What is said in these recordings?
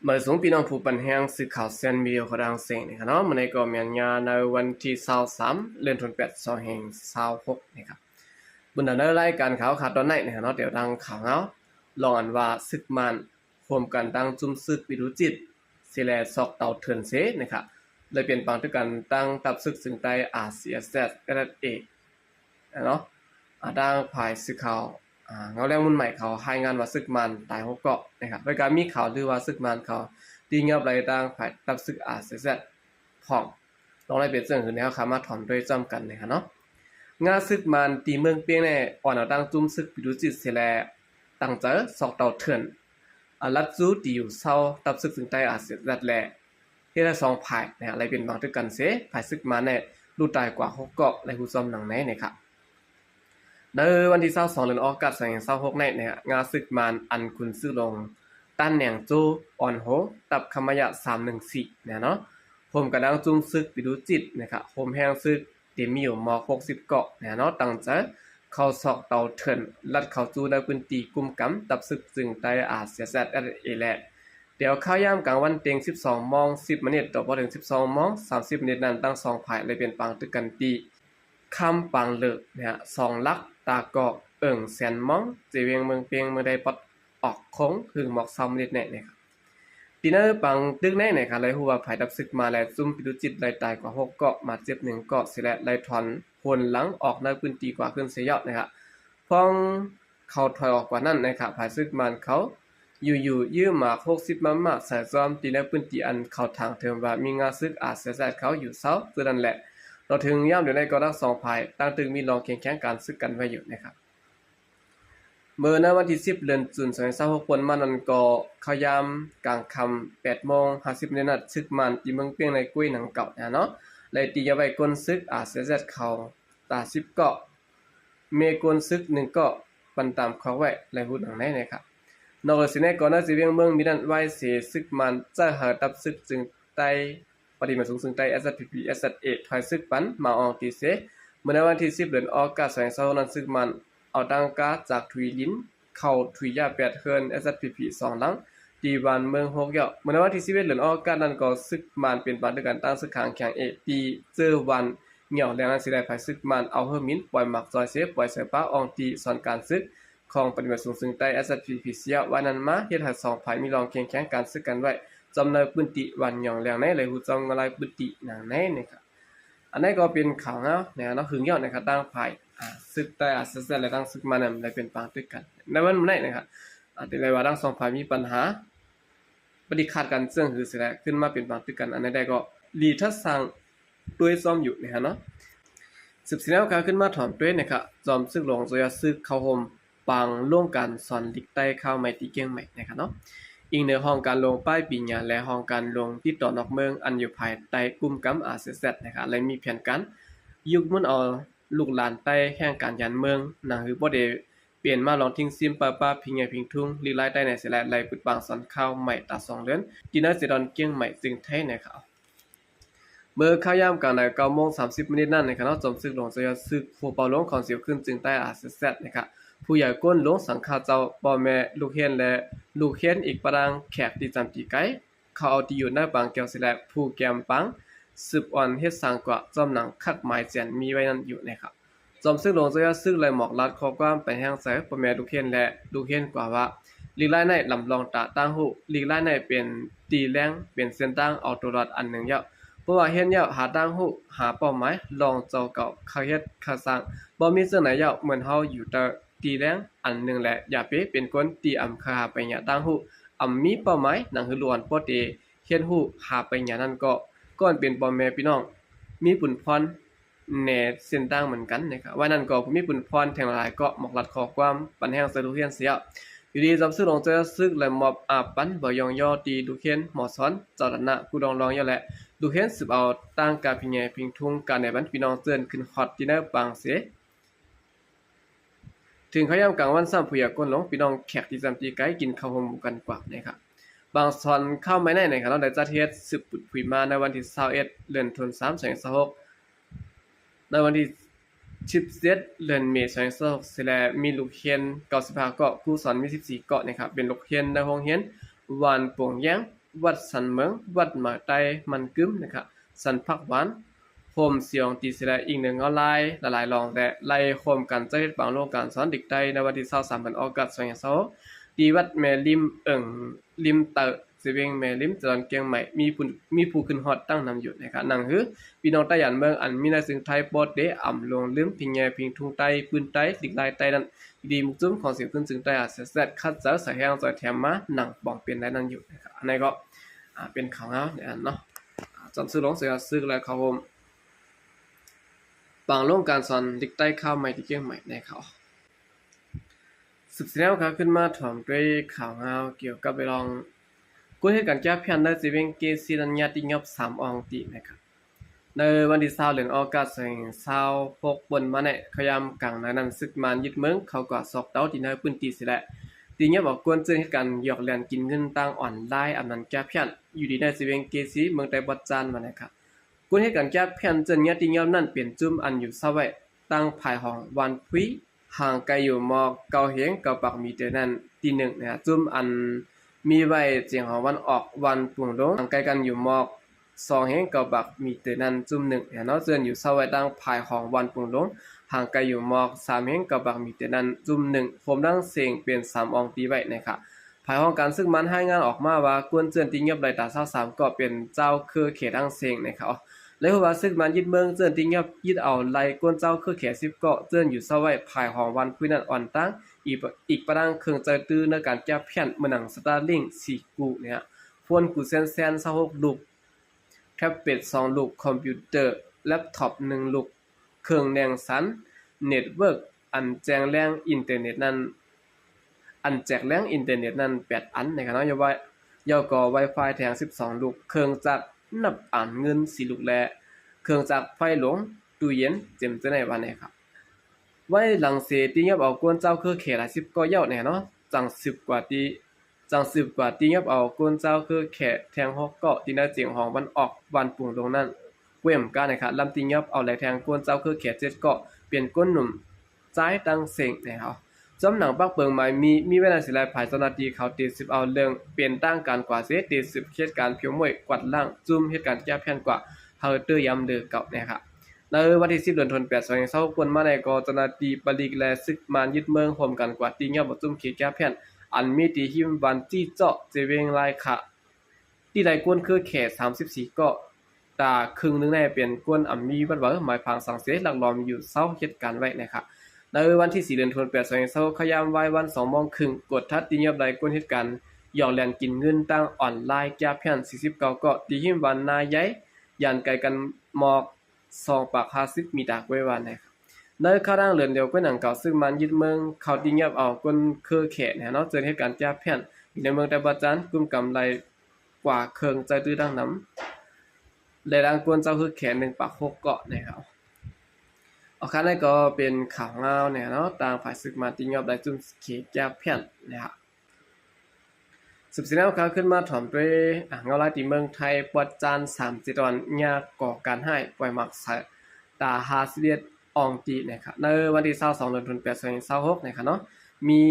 มาส่งพี่น้องผู้ปันแห้งสื่อข่าวเซนมีเดียเขาดังเสียงนะครับเนาะมันในก็มีงานในวันที่23เดือนธันวาคม2566นะครับบนดำเนินรายการข่าวขาดตอนไหนนะครับเนาะเดี๋ยวดังข่าวเนาะลองอันว่าศึกมันรวมกันตั้งจุ่มศึกวิรุจิตสิแลซอกเต่าเถื่อนเสนะครับเลยเปลี่ยนแปลงด้วยกันตั้งตับศึกซึ่งใต้อาเซียนแซดกันเองเนาะดังภายสื่อข่าวเงาแรงมุ่นใหม่เขาให้งานว่าซึกมันตาย6เกาะนะครับโดยการมีข่าวลือว่าซึกมันเขาตีเงียบไหลต่างฝ่ายตับซึกอาเซียนผ่องลองได้เป็นเรื่องอื่นแล้วค่ะมาถอนด้วยจำกันนะครับเนาะงานซึกมันตีเมืองเปียงแน่อ่อนเอาตั้งจุ่มซึกปิดุจิตเสแลตั้งเจอสอกเต่าเถื่อนลัดจูตีอยู่เศร้าตับซึกซึ่งใต้อาเซียนแหละที่ได้2ฝ่ายนะอะไรเป็นบางด้วยกันเสฝ่ายซึกมันเนี่ยรู้ตายกว่า6เกาะในหูซ้อมหนังไหนนะครับในวันที่22เดือนออกาศ2026ในเนี่ยงานศึกมานอันคุณซื้อลงต้านแหน่งโจอ่อนโหตับคำมะยะ314เนี่ยเนาะผมกำลังจุ่มซึกไปดูจิตนะครับผมแห้งซึกเต็มมีอยู่ม60เกาะเนี่ยเนาะตั้งใจเข้าซอกเตาเถินลัดเข้าจู่ในพื้นที่กลุ่มกำตับซึกจึงใต้อาเซียนเอแลเดี๋ยวข้าวยามกลางวันเต็ง12:10 นต่อพอถึง12:30 นนั้นตั้ง2ฝ่ายเลยเป็นปังตึกกันตีคำปังเลิกเนี่ย2ลักตากอกแสนมองเจเวียงเมืองเปียงเมื่อใดปอดออกคงถึงหมอกซ้ำนิดแน่เนี่ยครับปีเนอร์ปังตึกแน่เนี่ยครับเลยฮู้ว่าภายดับศึกมาแล้วซุ่มปิดุจิตไล่ตายกว่า6เกาะมาเจ็บ1เกาะสิและไล่ถอนหนหลังออกในพื้นที่กว่าขึ้นเสียยอดนะครับพ้องเขาถอยออกกว่านั้นนะครับภายศึกมันเขาอยู่ยื้อหมาก60มาใส่ซ้อมตีในพื้นที่อันเขาทางเทิมว่ามีงาซึกอาจเสียใจเขาอยู่เซาคือนั่นแหละเราถึงย่ำอยู่ในกอดัก2ฝ่ายตั้งตึงมีรองเคียงแข่งการซึกกันไว้อยู่นะครับเมื่อในวันที่10เดือนตุลาคม2026คนมานั้นก็เข้ายามกลางค่ำ8:50 นซึกมันที่เมืองเปียงในกุ้ยหนังเก่าเนาะเลยตีเอาไว้ก้นซึกอาเซียนเขาตา10เกาะเมก้นซึก1เกาะปันตามเขาไว้และฮู้ดังไหนนะครับนอกจากนี้ก่อนหน้าสิเวียงเมืองมีนั้นไว้เสียซึกมันจะหาตับซึกจึงใต้ปฏิมาสูงซึ่งใต้ SPP SSA ถอยซึกปันมาออกตีเสเมื่อในวันที่10เดือนออกาศ2026นั้นซึกมันเอาดังกาจากทุยลินเข้าทุยยา8เฮือน SPP 2หลังตีวันเมือง6ยอเมื่อในวันที่11เดือนออกาศนั้นก็ซึกมันเป็นปานด้วยกันตั้งซึกขางแข่งตีเจอวันเหี่ยวแรงนั้นสิได้ภายซึกมันเอาเฮือมินปล่อยหมักซอยเสปล่อยเสือป้าอองตีสอนการซึกของปฏิบัติสูงซึ่งใต้ SPP เสียวันนั้นมาเฮ็ดให้2ฝ่ายมีรองเคียงแข่งการซึกกันไว้จำในพื้นที่วันหย่องแรงในเลยฮู้จำอะไรพื้นที่หนังในนะครับอันนี้ก็เป็นข่าวเนาะหึงยอดนะครับตั้งฝ่ายซึกใต้อาเซียนและตั้งซึกมานำได้เป็นปางด้วยกันในวันนี้นะครับแต่เลยว่าทั้ง2ฝ่ายมีปัญหาปฏิฆาตกันซึ่งคือสิได้ขึ้นมาเป็นปางด้วยกันอันนี้ได้ก็ลีทัศสังด้วยซ้อมอยู่นะครับเนาะสืบสิแล้วการขึ้นมาถอนด้วยนะครับจอมซึกหลวงโซยาซึกเข้าห่มปังร่วมกันสอนลิกใต้ข้าวไม่ตีเกียงใหม่นะครับเนาะอีกในห้องการลงป้ายปีญาและห้องการลงที่ต่อนอกเมืองอันอยู่ภายใต้กลุ่มกำอาเซียนนะครับและมีแผนการยุคมันเอาลูกหลานใต้แห่งการยันเมืองหนังคือบ่ได้เปลี่ยนมาลองทิ้งซิมป้าพิงใหญ่พิงทุ่งลีไล่ใต้ในเสแลไล่ปุดบางสอนข้าวใหม่ตา2เดือนดินาสิดอนเกียงใหม่จึงไทยนะครับเมื่อข้าวยามกลางใน9:30 นนั่นนะครับเนาะจอมซึกหลวงโซยาซึกผู้เป่าลงของเสียวขึ้นจึงใต้อาเซียนนะครับผู้ใหญ่ก้นลงสังฆาเจ้าพ่อแม่ลูกเฮียนและลูกเฮียนอีกปรางแขกที่จำตีไกเขาเอาที่อยู่หน้าบางแก้วสิแลผู้แกมปังสืบอ่อนเฮ็ดสร้างกว่าจอมหนังคักหมายเจียนมีไว้นั้นอยู่นะครับจอมซึกหลวงโซยาซึกเลยหมอกลัดข้อความไปแห่งใส่พ่อแม่ลูกเฮียนและลูกเฮียนกว่าว่าลีไล่ในลำลองตาตั้งหูลีไล่ในเป็นตีแรงเป็นเส้นตั้งเอาตัวรอดอันหนึ่งยาวเพราะว่าเฮ็ดยาวหาตั้งหูหาเป้าหมายลองเจ้าเก่าเขาเฮ็ดเขาสร้างบ่มีซึ่งไหนยาวเหมือนเฮาอยู่แต่ตีแรงอันหนึ่งแหละอย่าไปเป็นคนตีอำคาไปหยาตั้งหูมีเป้าหมายหนังคือล้วนบ่ได้เฮ็ดหูหาไปหยานั้นก็ก่อนเป็นพ่อแม่พี่น้องมีบุญพรแหน่เส้นตั้งเหมือนกันนะครับว่านั้นก็มีบุญพรแทงหลายก็หมอกลัดข้อความปันแห่งสะดุเฮียนเสียอยู่ดีจำซื้อลงเจอซึกและมอบอาปันบ่ยองยอตีดูเฮียนหมอสอนเจ้าดนะผู้ดองรองยอแหละดูเฮียนสืบเอาตั้งกาพิญญาพิงทุ่งการในบ้านพี่น้องเตือนขึ้นฮอตที่เนอปางเสถึงเขาย่ำกลางวันซ้ำผู้อยากก้นหลงพี่น้องแขกที่จำตีไกกินข้าวหมูกันกว่านะครับบางส่วนเข้าไม่ได้นะครับเราได้จัดเฮ็ดสืบปุดผุยมาในวันที่21เดือนธันวาคม2026ในวันที่17เดือนเมษายน2026สิแลมีลูกเฮียน95เกาะครูสอนมี14เกาะนะครับเป็นลูกเฮียนในโรงเรียนวานปงแยง วัดสันเมืองวัดหมาไตมันกึ้มนะครับสันพักหวานโฮมเสียงตีเสยอีกหนึ่งออนไลน์หลายๆรองแต่ไล่โฮมกันจะเฮ็ดบางโลกการสอนเด็กไทยในวันที่23ออกาศ2020ที่วัดแม่ริมริมเตอสิเวงแม่ริมจังหวัดเชียงใหม่มีผู้ขึ้นฮอดตั้งนำอยู่นะครับนั่นคือพี่น้องใต้หยันเมืองอันมีในซึ่งไทยปอดเดอ่ำลงลืมพิงแยพิงทุ่งไตปืนไตลิกลายไตนั้นดีมุกจุ้มของสิขึ้นซึ่งไตอาจจะแซดคัดเจอสายแห้งจอยแถมมาหนังปองเปลี่ยนได้นั่นอยู่นะครับอันนี้ก็เป็นข่าวเงาเนี่ยเนาะจำซื้อลงเสียซื้อแล้วครับผมบางโรงการสอนลิกใต้ข้าวใหม่ที่เชียงใหม่ในเขาสืบเสียงครับขึ้นมาถ่อมด้วยข่าวเงาเกี่ยวกับไปลองกู้ให้การแก้เพียนได้สิเวงเกซีนัญญาติยบ3อองตีนะครับในวันที่20เดือนออกาศ26บนมาเนี่ยขยามกลางนั้นซึกมานยึดเมืองเขาก็สอกเต้าที่ในพื้นที่สิแหละตีเนี้ยบอกกวนเจอเหตุการณ์หยอกเลียนกินเงินต่างอ่อนไล่อำนั้นแก้เพียนอยู่ดีในสิเวงเกซีเมืองไต้บัดจานมานะครับกุนเหตุการณ์แก้เพียนเจนเนี้ยติยอบนั่นเปลี่ยนจุ่มอันอยู่ซะไว้ตั้งภายห้องวันพุยห่างไกลอยู่มอเกาเฮงเกาปักมีเตนั้นตี1นะครับจุ่มอันมีไว้เจียงของวันออกวันปุ่งลงห่างไกลกันอยู่มอก2เฮงเกาปักมีเตนั้นจุ่ม1เนาะเจนอยู่ซะไว้ตั้งภายห้องวันปุ่งลงห่างไกลอยู่มอก3เฮงเกาปักมีเตนั้นจุ่ม1ผมดังเสียงเป็น3อองตีไว้นะครับภายห้องการซึ่งมันให้งานออกมาว่ากวนเจือนติเงียบไหลตา23ก็เป็นเจ้าคือเขตดังเสียงนะครับแล้วว่าซึกมันยึดเมืองเจือนติงยับยึดเอาไล่กวนเจ้าคือแข10เกาะเจือนอยู่ซะไว้ภายของวันพื้นนั้นอ่อนตั้งอีกประดังเครื่องใจตื้อในการแก้เพี้ยนมื้อหนังสตาร์ลิง4กูเนี่ยฟวนกูเซน26ลูกแท็บเล็ต2ลูกคอมพิวเตอร์แล็ปท็อป1ลูกเครื่องแนงสันเน็ตเวิร์กอันแจ้งแรงอินเทอร์เน็ตนั้นอันแจกแรงอินเทอร์เน็ตนั้น8อันนะครับเนาะย่อก่อ Wi-Fi แถง12ลูกเครื่องจักรนับอ่านเงิน4ลูกและเครื่องจักรไฟหลวงตู้เย็นเต็มจะในวันนี้ครับไว้หลังเสตีเงียบเอากวนเจ้าคือเขตละ10ก็เย้าแน่เนาะจัง10กว่าตีเงียบเอากวนเจ้าคือแขกแทง6เกาะที่น่าเจียงห้องวันออกวันปุ่งลงนั้นเว้มกันนะครับลำตีเงียบเอาแลแทงกวนเจ้าคือแขก7เกาะเปลี่ยนก้นหนุ่มซ้ายตังเสงนะครับจำหนังปักเปิงหมายมีเวลาสิหลายภายเจ้าหน้าที่เขาตี10เอาเรื่องเปลี่ยนตั้งการกว่าเสตี10เหตุการณ์เพียวมวยกวัดล่างจุ่มเหตุการณ์แก้แผ่นกว่าเฮาเตอร์ยำเดือเก่านะครับในวันที่10เดือนธันวาคม2020คนมาในกอเจ้าหน้าที่ปลีกและศึกมานยึดเมืองร่วมกันกว่าตีเงียบบ่จุ่มเขตแก้แผ่นอันมีที่หิมวันจี้เจาะเจเวงลายค่ะที่ใดกวนคือแขก34เกาะตาครึ่งนึงในเป็นกวนอ่ำมีวัดเว้อหมายพังสังเสหลักล้อมอยู่เซาเหตุการณ์ไว้นะครับในวันที่4เดือนธันวาคม2020ขยามไว้วัน2:30นกดทัดตีเงียบใดกวนเหตุการณ์หยอกแลนกินเงินตั้งออนไลน์แก้แผ่น49เกาะที่หิมวันนายใหญ่ยันไกลกันหมอก2ปาก50มีตากไว้วันนะครับในข้าวดังเหลือนเดียวก็หนังเก่าซึ่งมันยึดเมืองเขาตีเงียบเอาคนคือเขตเนาะเจอเหตุการณ์แก้แผ่นในเมืองแต่บัดจันกลุ่มกำไรกว่าเครื่องใจตื้อดังน้ำและดังกวนเจ้าคือแขน1ปาก6เกาะนะครับเอาคันนี้ก็เป็นข่าวเงาเนี่ยเนาะต่างฝ่ายศึกมาตีเงียบได้จุ่มเขตแก้แผ่นนะครับสืบสิแล้วครับขึ้นมาถ่อมด้วยเงาลายตีเมืองไทยปวดจาน3จิตอนยาก่อการให้ปล่อยหมักใส่ตา51อองตีนะครับในวันที่22เดือนธันวาคม2026นะครับเนาะมี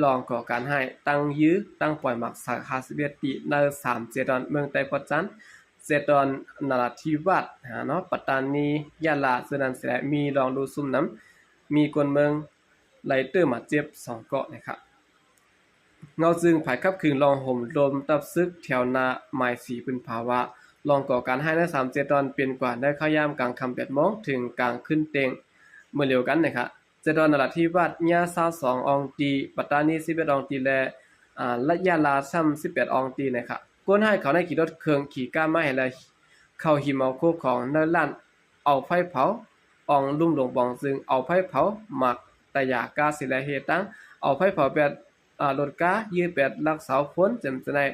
รองก่อการให้ตั้งยื้อตั้งปล่อยหมักใส่51ตีใน3จิตอนเมืองไทยปวดจันเจตอนนราธิวาสเนาะปัตตานียะลาเสนันแสมีรองดูซุ่มน้ำมีคนเมืองไลเตอร์มาเจ็บ2เกาะนะครับเงาจึงภายคับคืนลองห่มลมตับซึกแถวนาหมายสีพื้นภาวะลองก่อการให้ใน3เจตอนเป็นกว่าได้เข้ายามกลางคำ8โมงถึงกลางขึ้นเต็งเมื่อเร็วกันนะครับเจตอนนราธิวาสยะ22อองตีปัตตานี11อองตีและละยะลาซ้ำ18อองตีนะครับก้นให้เขาในขี่รถเครื่องขี่ก้าไม้และเข้าหิมเอาโคของเนินลั่นเอาไฟเผาอองลุ่มหลงบองซึ่งเอาไฟเผาหมักตะยากาศิลาเฮตั้งเอาไฟเผาแบบรถกายืดแบบลักเสาฝนจำจะได้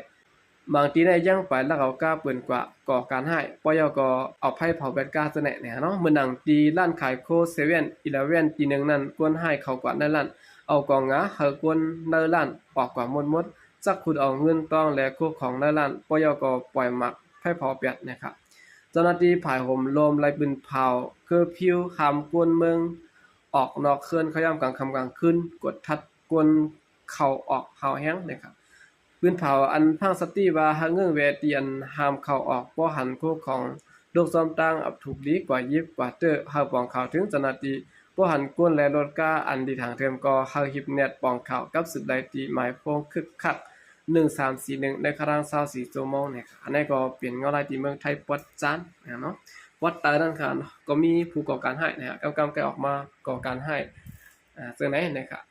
บางทีได้ยังไปลักเอากาเปิ้นกว่าก่อการให้ปยก็เอาไฟเผาแบบกาจะแน่เนาะมื้อหนังตีร้านขายโค7 11ตีนึงนั้นกวนให้เขากว่าในร้านเอากองงาเฮากวนในร้านออกกว่าหมดจักขุดเอาเงินต้องและคู่ของในร้านปยก็ปล่อยหมักไฟเผาเปียดนะครับเจ้าหน้าที่ผายห่มลมไล่ปืนเผาคือพิวหามกวนเมืองออกนอกเคลื่อนขย่ำกลางค่ำกลางคืนกดทัดกวนเข้าออกเฮาแห้งนะครับ ปืนเผาอันพังสติว่าหาเงื่งแวเตียนห้ามเข้าออกบ่หันโคของโลกซอมต่างอับถูกดีกว่ายิบกว่าเตอเฮาปองข่าวถึงจนาติบ่หันกวนและรถกาอันดีทางเทิมก็เฮาฮิปเน็ตปองข่าวกับสุดใดตีหมายโพงคึกคัก1341ในครั้ง24ชั่วโมงเนี่ยอันนี้ก็เปลี่ยนเงาลายที่เมืองไทยปวดจานเนาะวัดตานั่นค่ะก็มีผู้ก่อการให้นะฮะกำแกออกมาก่อการให้ซึ่งไหนนะครับ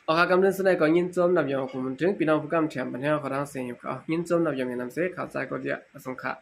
ออกกำเนิดแสดงก็ยินจมนับยองคุณถึงพี่น้องผู้กำแถมปัญหาของทางเสียงอยู่ก็ยินจมนับยองในนำเสข่าวใจก็เดียสงขะ